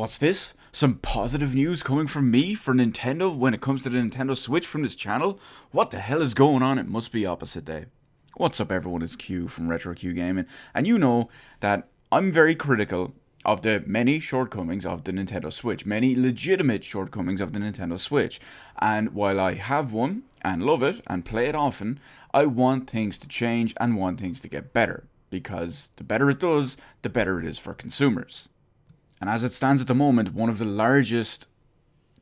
What's this? Some positive news coming from me for Nintendo when it comes to the Nintendo Switch from this channel? What the hell is going on? It must be opposite day. What's up everyone, it's Q from Retro Q Gaming, and you know that I'm very critical of the many shortcomings of the Nintendo Switch, many legitimate shortcomings of the Nintendo Switch. And while I have one and love it and play it often, I want things to change and want things to get better, because the better it does, the better it is for consumers. And as it stands at the moment, one of the largest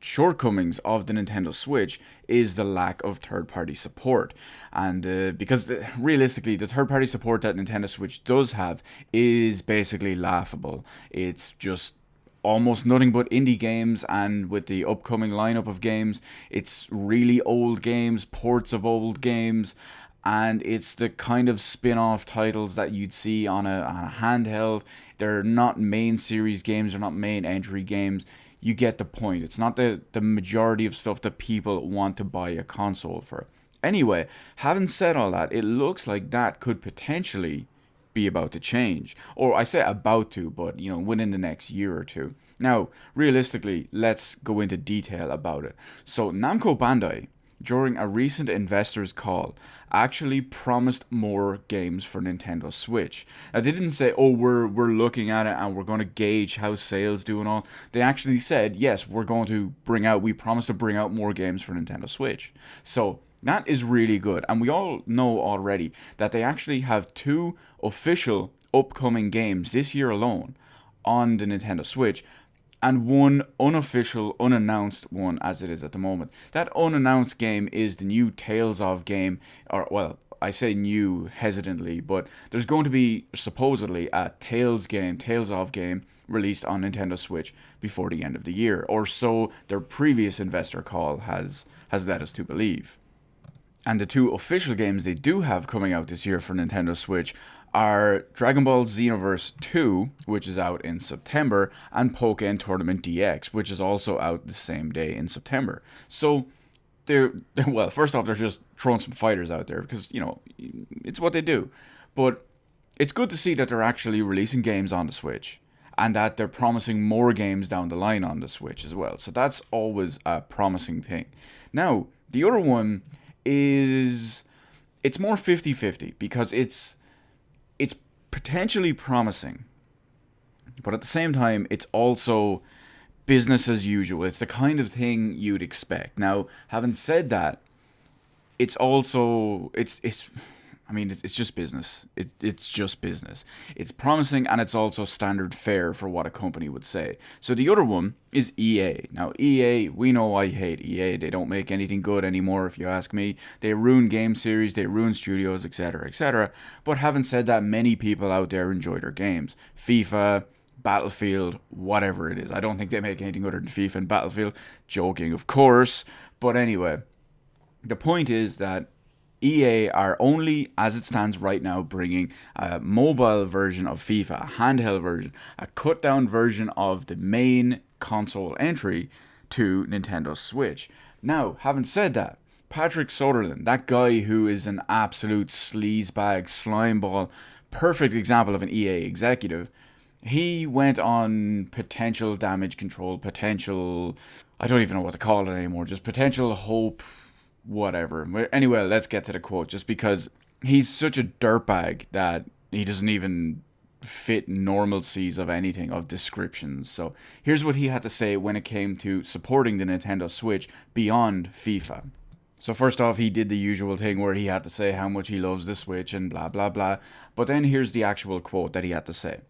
shortcomings of the Nintendo Switch is the lack of third-party support. And because realistically, the third-party support that Nintendo Switch does have is basically laughable. It's just almost nothing but indie games, and with the upcoming lineup of games, it's really old games, ports of old games, and it's the kind of spin-off titles that you'd see on a handheld. They're not main series games, they're not main entry games. You get the point. It's not the majority of stuff that people want to buy a console for. Anyway, having said all that, it looks like that could potentially be about to change. Or I say about to, but within the next year or two. Now, realistically, let's go into detail about it. So Namco Bandai, during a recent investors call, actually promised more games for Nintendo Switch. Now, they didn't say, oh, we're looking at it and we're going to gauge how sales do and all. They actually said, yes, we promise to bring out more games for Nintendo Switch. So that is really good. And we all know already that they actually have 2 official upcoming games this year alone on the Nintendo Switch, and 1 unofficial, unannounced one as it is at the moment. That unannounced game is the new Tales of game, or well, I say new hesitantly, but there's going to be supposedly a Tales of game released on Nintendo Switch before the end of the year, or so their previous investor call has led us to believe. And the 2 official games they do have coming out this year for Nintendo Switch are Dragon Ball Xenoverse 2, which is out in September, and Pokken Tournament DX, which is also out the same day in September. So well, first off, they're just throwing some fighters out there because, it's what they do. But it's good to see that they're actually releasing games on the Switch, and that they're promising more games down the line on the Switch as well. So that's always a promising thing. Now, the other one is, it's more 50-50 because it's potentially promising, but at the same time, it's also business as usual. It's the kind of thing you'd expect. Now, having said that, it's also, it's just business. It's just business. It's promising, and it's also standard fare for what a company would say. So the other one is EA. Now, EA, we know I hate EA. They don't make anything good anymore, if you ask me. They ruin game series, they ruin studios, etc., etc. But having said that, many people out there enjoy their games. FIFA, Battlefield, whatever it is. I don't think they make anything other than FIFA and Battlefield. Joking, of course. But anyway, the point is that EA are only, as it stands right now, bringing a mobile version of FIFA, a handheld version, a cut down version of the main console entry to Nintendo Switch. Now, having said that, Patrick Sutherland, that guy who is an absolute sleazebag, slimeball, perfect example of an EA executive, he went on potential damage control, I don't even know what to call it anymore, just potential hope, whatever. Anyway, let's get to the quote, just because he's such a dirtbag that he doesn't even fit normalcies of anything, of descriptions. So here's what he had to say when it came to supporting the Nintendo Switch beyond FIFA. So first off, he did the usual thing where he had to say how much he loves the Switch and blah blah blah, but then here's the actual quote that he had to say.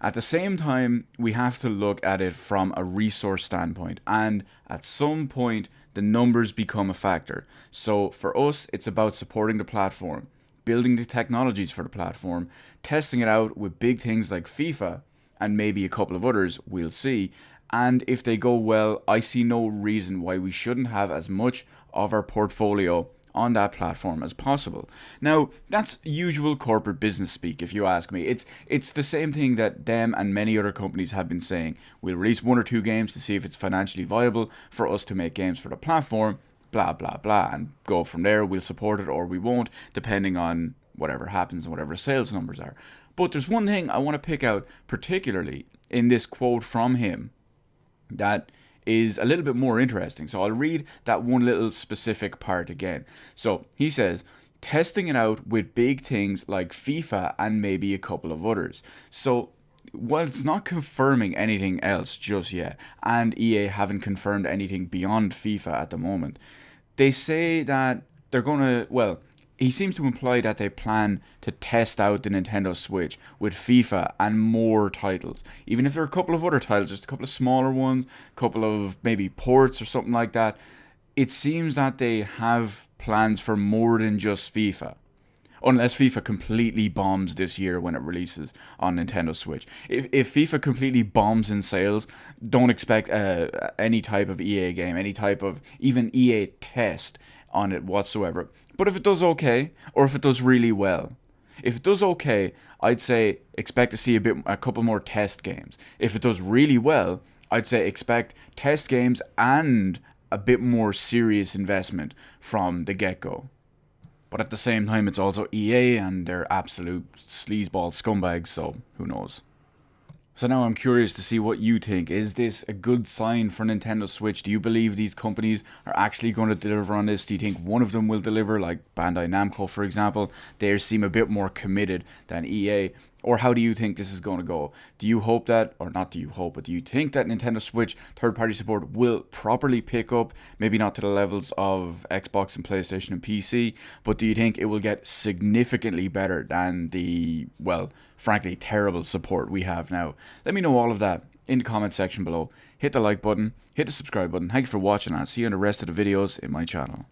At the same time, we have to look at it from a resource standpoint, and at some point, the numbers become a factor. So for us, it's about supporting the platform, building the technologies for the platform, testing it out with big things like FIFA, and maybe a couple of others, we'll see. And if they go well, I see no reason why we shouldn't have as much of our portfolio on that platform as possible. Now, that's usual corporate business speak, if you ask me. It's the same thing that them and many other companies have been saying. We'll release 1 or 2 games to see if it's financially viable for us to make games for the platform, blah blah blah, and go from there. We'll support it or we won't, depending on whatever happens and whatever sales numbers are. But there's one thing I want to pick out particularly in this quote from him that is a little bit more interesting. So I'll read that one little specific part again. So he says, testing it out with big things like FIFA and maybe a couple of others. So while it's not confirming anything else just yet, and EA haven't confirmed anything beyond FIFA at the moment, they say that they're going to, well, he seems to imply that they plan to test out the Nintendo Switch with FIFA and more titles. Even if there are a couple of other titles, just a couple of smaller ones, a couple of maybe ports or something like that, it seems that they have plans for more than just FIFA. Unless FIFA completely bombs this year when it releases on Nintendo Switch. If FIFA completely bombs in sales, don't expect any type of EA game, any type of even EA test on it whatsoever. But if it does okay, or if it does really well, if it does okay, I'd say expect to see a couple more test games. If it does really well, I'd say expect test games and a bit more serious investment from the get-go. But at the same time, it's also EA and they're absolute sleazeball scumbags, so who knows. So now I'm curious to see what you think. Is this a good sign for Nintendo Switch? Do you believe these companies are actually going to deliver on this? Do you think one of them will deliver, like Bandai Namco, for example? They seem a bit more committed than EA. Or how do you think this is going to go? Do you hope that, or not do you hope, but do you think that Nintendo Switch third-party support will properly pick up? Maybe not to the levels of Xbox and PlayStation and PC, but do you think it will get significantly better than the, well, frankly, terrible support we have now? Let me know all of that in the comment section below. Hit the like button, hit the subscribe button. Thank you for watching, and I'll see you in the rest of the videos in my channel.